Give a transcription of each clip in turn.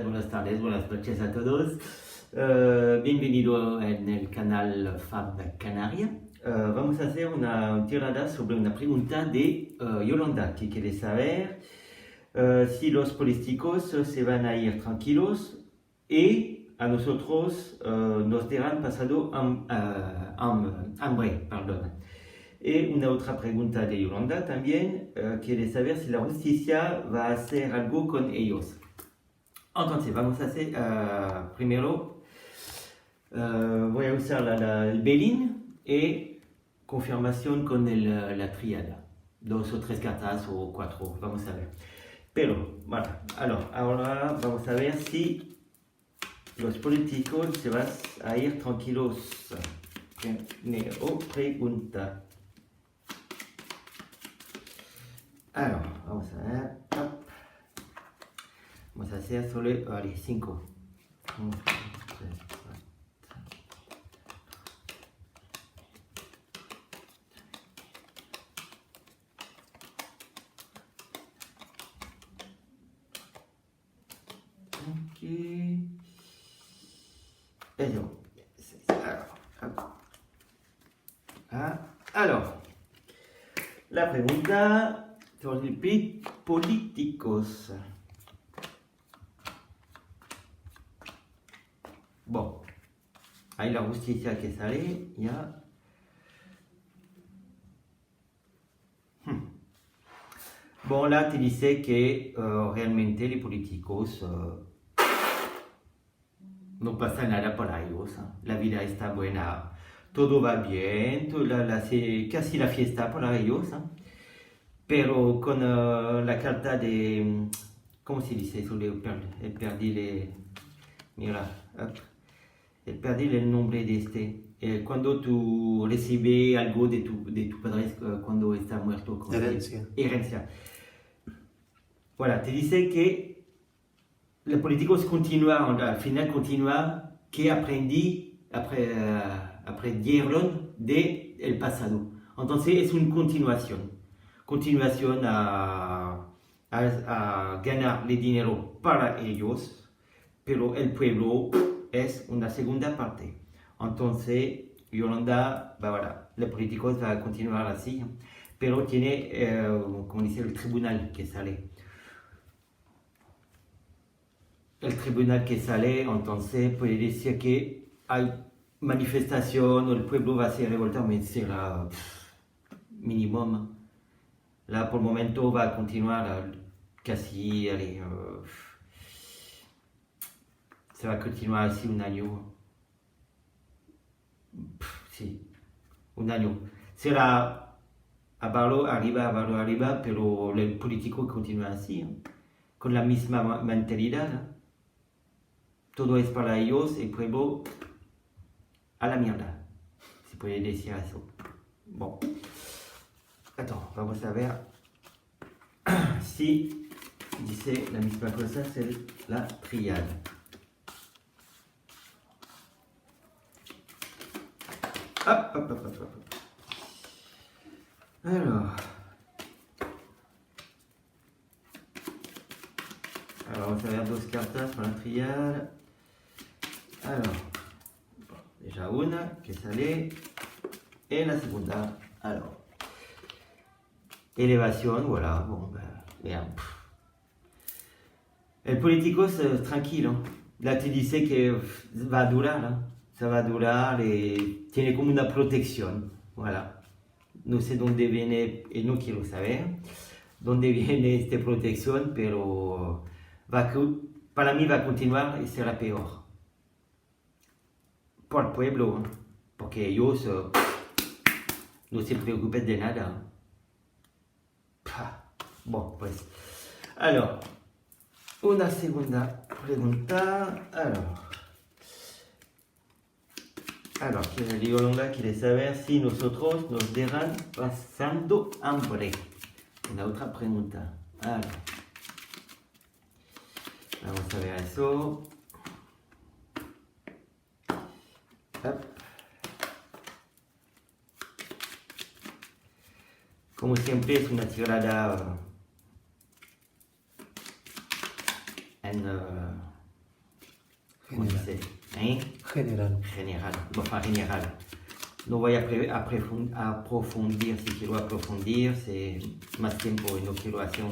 buenas tardes, buenas noches a todos. Bienvenido en el canal Fab Canaria. Vamos a hacer una tirada sobre una pregunta de Yolanda, que quiere saber si los políticos se van a ir tranquilos y a nosotros nos dejarán pasado hambre. Perdón. Y una otra pregunta de Yolanda también, quiere saber si la justicia va a hacer algo con ellos. Entonces, vamos a hacer primero, voy a usar el Belin y confirmación con la tríada. 2 o 3 cartas o 4, vamos a ver. Pero, voilà, ahora vamos a ver si los políticos se van a ir tranquilos. Primero, pregunta. Alors, vamos a ver. Hop. Vamos a hacer solo, allez, 5. 1, 2, 3, 4. Ok. Eso. Alors, la pregunta sobre los políticos. Bon, hay la justicia que sale ya. Bon, là te dice que realmente los políticos no pasa nada para ellos. La vida está buena, todo va bien, casi la fiesta para ellos. Pero con la carta de, ¿cómo se dice eso? Mira, perdí el nombre de este. Cuando tú recibes algo de tu padre cuando está muerto. Herencia. Voilà, te dice que los políticos continúan, al final continúan que aprendieron del pasado. Entonces es una continuación a ganar el dinero para ellos, pero el pueblo es una segunda parte. Entonces, Yolanda, voilà, los políticos van a continuar así, pero tiene, como dice, el tribunal que sale. El tribunal que sale, entonces puede decir que hay manifestación o el pueblo va a ser revoltado, pero será mínimo. Là, por el momento, va a continuar casi, se va a continuar así un año. Sí, un año. Será abajo, arriba, pero el político continúa así, con la misma mentalidad. Todo es para ellos, el pueblo a la mierda, se puede decir eso. Bon. Attends, vamos a ver si dice la misma cosa, c'est la triade. Hop. Alors, vamos a ver 2 cartas para la triade. Alors, déjà una que sale y la segunda. Alors, elevación, voilà, bon, bien. El político es tranquilo. Là te dice que va a durar, ça va a durar y tiene como una protección, voilà. No sé dónde viene, y no quiero saber dónde viene esta protección, pero para mí va a continuar y será peor. Por el pueblo, porque ellos no se preocupan de nada. Bon, pues. Alors, una segunda pregunta. Alors, Yolanda quiere saber si nosotros nos dejarán pasando hambre. Una otra pregunta. Vamos a ver eso. Hop. Como siempre es una tirada como dice, ¿eh? General. General, enfin general. No voy a aprofundir, si quiero aprofundir, más tiempo y no quiero hacer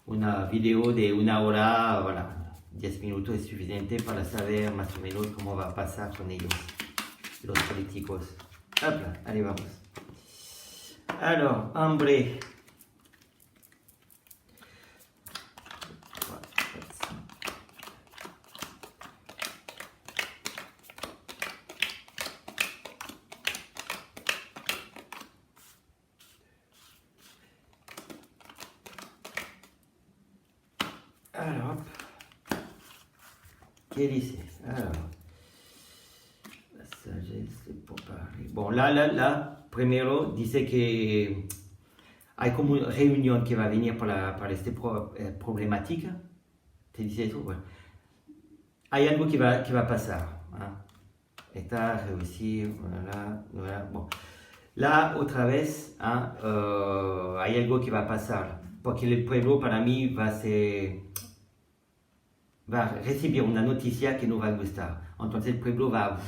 una video de 1 hora, voilà. 10 minutos es suficiente para saber más o menos cómo va a pasar con ellos, los políticos. Hopla, allez, vamos. Alors, hambre. Alors, ¿qué dice? Alors, la sagesse pour parler. Bon, là, primero dice que hay como una reunión que va a venir para esta problemática. ¿Te dice eso? Bueno, hay algo que va a pasar. ¿Eh? Está a reducir, voilà. Bon. Là, otra vez, hay algo que va a pasar. Porque el pueblo para mí va a recibir una noticia que no va a gustar. Entonces el pueblo va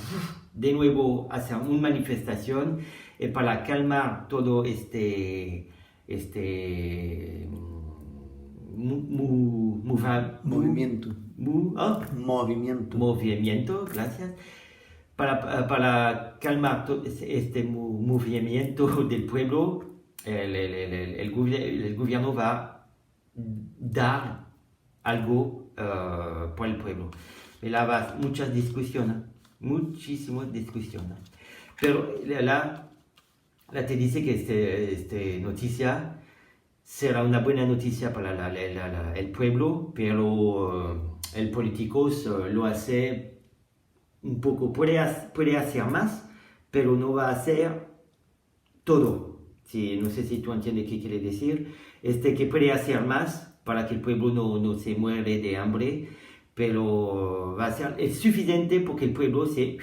de nuevo a hacer una manifestación y para calmar todo movimiento, gracias. Para calmar este movimiento del pueblo, el gobierno va a dar algo por el pueblo. Y là va muchas discusiones, muchísimas discusiones. Pero la te dice que esta noticia será una buena noticia para el pueblo, pero el político lo hace un poco, puede hacer más, pero no va a hacer todo. Sí, no sé si tú entiendes qué quiere decir. Que puede hacer más para que el pueblo no se muere de hambre, pero va a ser es suficiente porque el pueblo se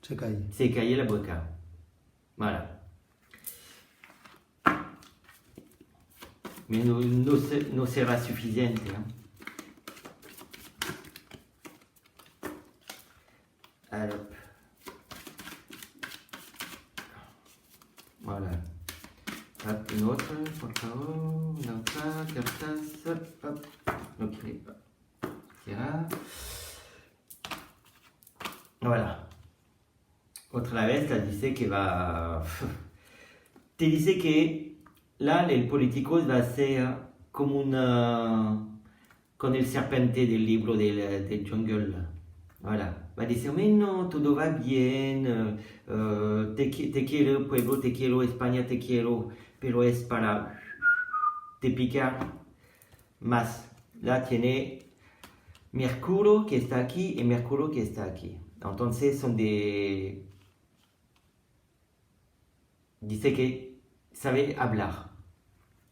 calle la boca. Voilà. Mais no será suficiente. Alors, voilà. Hop, une autre, por favor. Une autre, cartas. Hop. Ok. Tira. Voilà. Otra vez, te dice que va. Te dice que là, el político va a ser como con el serpente del libro del jungle. Voilà. Va a decir, mais no, todo va bien, te quiero pueblo, te quiero España, te quiero, pero es para te picar más. Là tiene Mercurio que está aquí y Mercurio que está aquí. Entonces son dice que sabe hablar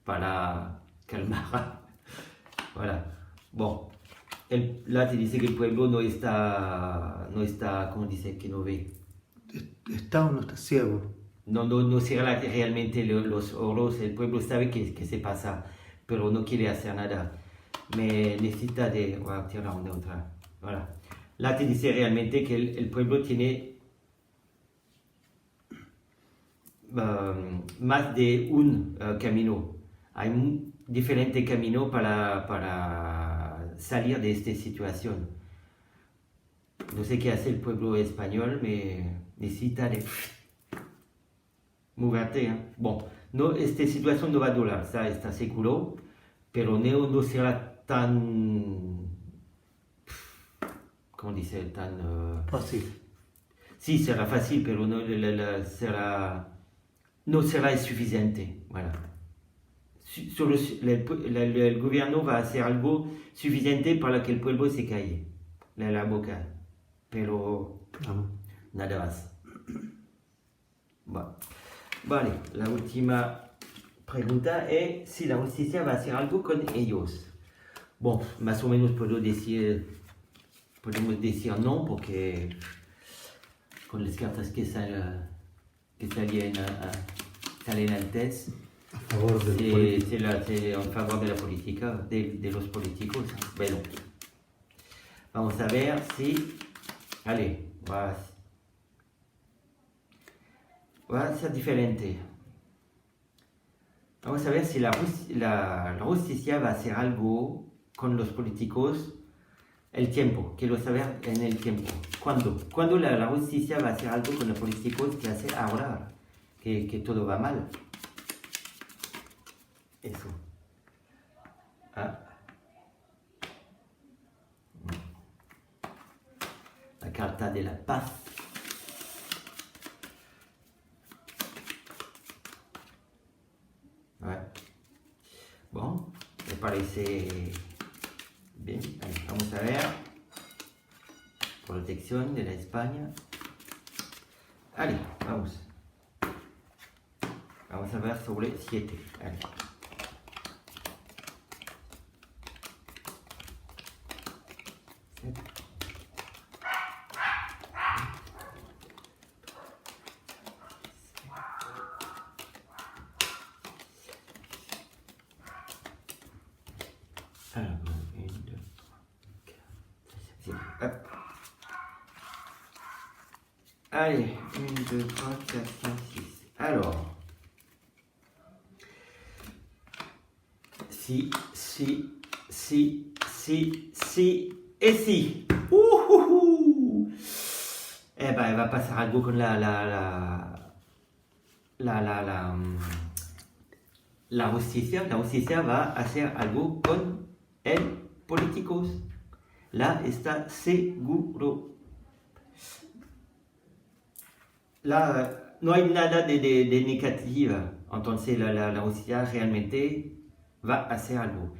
para calmar. Voilà. Bon. Là te dice que el pueblo no está, ¿cómo dice? Que no ve. Está o no está ciego. No cierra realmente los ojos, el pueblo sabe que se pasa, pero no quiere hacer nada. Me necesita de... Voy a tirar una otra. Voilà. Là te dice realmente que el pueblo tiene más de un camino. Hay diferentes caminos para salir de esta situación. No sé qué hace el pueblo español, me necesita de moverte. Bon, no, esta situación no va a durar, está seguro, pero no será tan, ¿cómo dice? Tan fácil. Sí, será fácil, pero no será suficiente. Voilà. Solo el gobierno va a hacer algo suficiente para que el pueblo se calle la boca, pero nada más. Bueno. Vale, la última pregunta es si la justicia va a hacer algo con ellos. Bon, más o menos podemos decir no, porque con las cartas que salen antes, a favor en favor de la política, de los políticos. Bueno, Vamos a ver si... Allez, va a ser diferente. Vamos a ver si la justicia va a hacer algo con los políticos. El tiempo, quiero saber en el tiempo. ¿Cuándo? ¿Cuándo la justicia va a hacer algo con los políticos que hace ahora? Que todo va mal. Eso. La carta de la paz. Bon, me parece bien. Allez, vamos a ver. Protección de la España. Allez, vamos. Vamos a ver sobre 7. Allez. Alors, 1, 2, 3, 4, 5, 6. Hop. Allez, 1, 2, 3, 4, 5, 6. Alors, si, et si. Eh ben, elle va passer algo con la justicia. La justicia va a hacer algo con el políticos. Là está seguro. Là, no hay nada de negativa. Entonces, la justicia realmente va a hacer algo.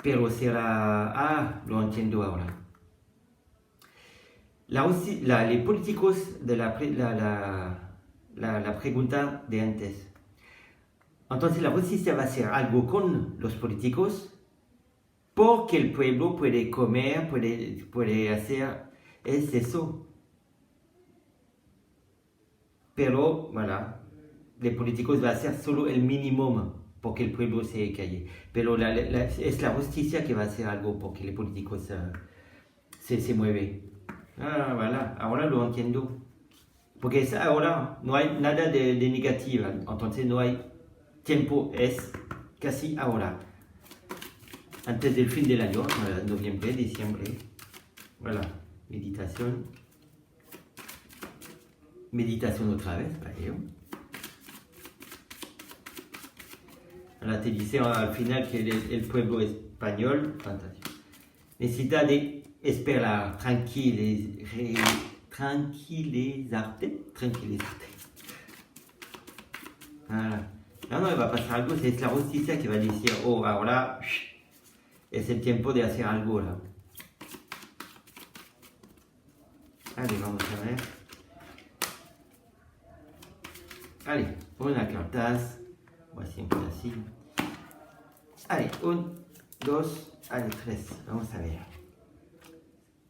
Pero será... Ah, lo entiendo ahora. Los políticos de la pregunta de antes. Entonces, la justicia va a hacer algo con los políticos porque el pueblo puede comer, puede hacer... Es eso. Pero, voilà, los políticos van a hacer solo el mínimo porque el pueblo se calle. Pero es la justicia que va a hacer algo porque los políticos se mueven. Ah, voilà, ahora lo entiendo. Porque es ahora, no hay nada de negativa, entonces no hay tiempo, es casi ahora. Antes del fin del año, noviembre, diciembre. Voilà, meditación. Meditación otra vez, para ello. Ahora te dice al final que el pueblo español, fantástico, necesita de esperar, tranquilizarte. Voilà. No, va a pasar algo, es la justicia que va a decir, oh, ahora es el tiempo de hacer algo, là. Allez, vamos a ver. Allez, una cartas, siempre así. Allez, 1, 2, allez, 3, vamos a ver.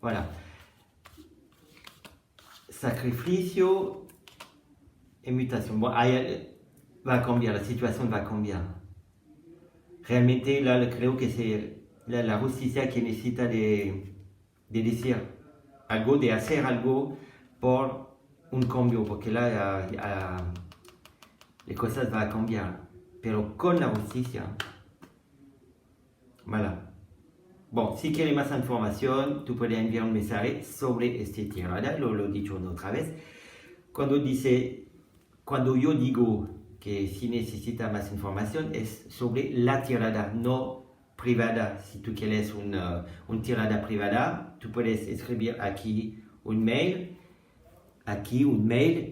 Voilà. Sacrificio y mutación. Bueno, ahí va a cambiar, la situación va a cambiar. Realmente creo que es la justicia que necesita de decir algo, de hacer algo por un cambio, porque las cosas van a cambiar. Pero con la justicia, voilà. Bon, si quieres más información, tú puedes enviar un mensaje sobre este tirada, lo he dicho otra vez. Cuando yo digo que si necesita más información, es sobre la tirada, no privada. Si tú quieres una tirada privada, tú puedes escribir aquí un mail,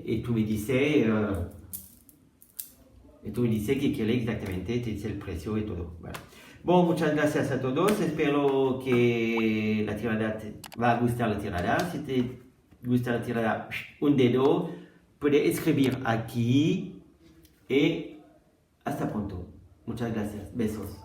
y tú me dices que quieres exactamente, te dice el precio y todo. Bueno. Bon, muchas gracias a todos. Espero que la tirada te va a gustar la tirada. Si te gusta la tirada, un dedo. Puedes escribir aquí. Y hasta pronto. Muchas gracias. Besos.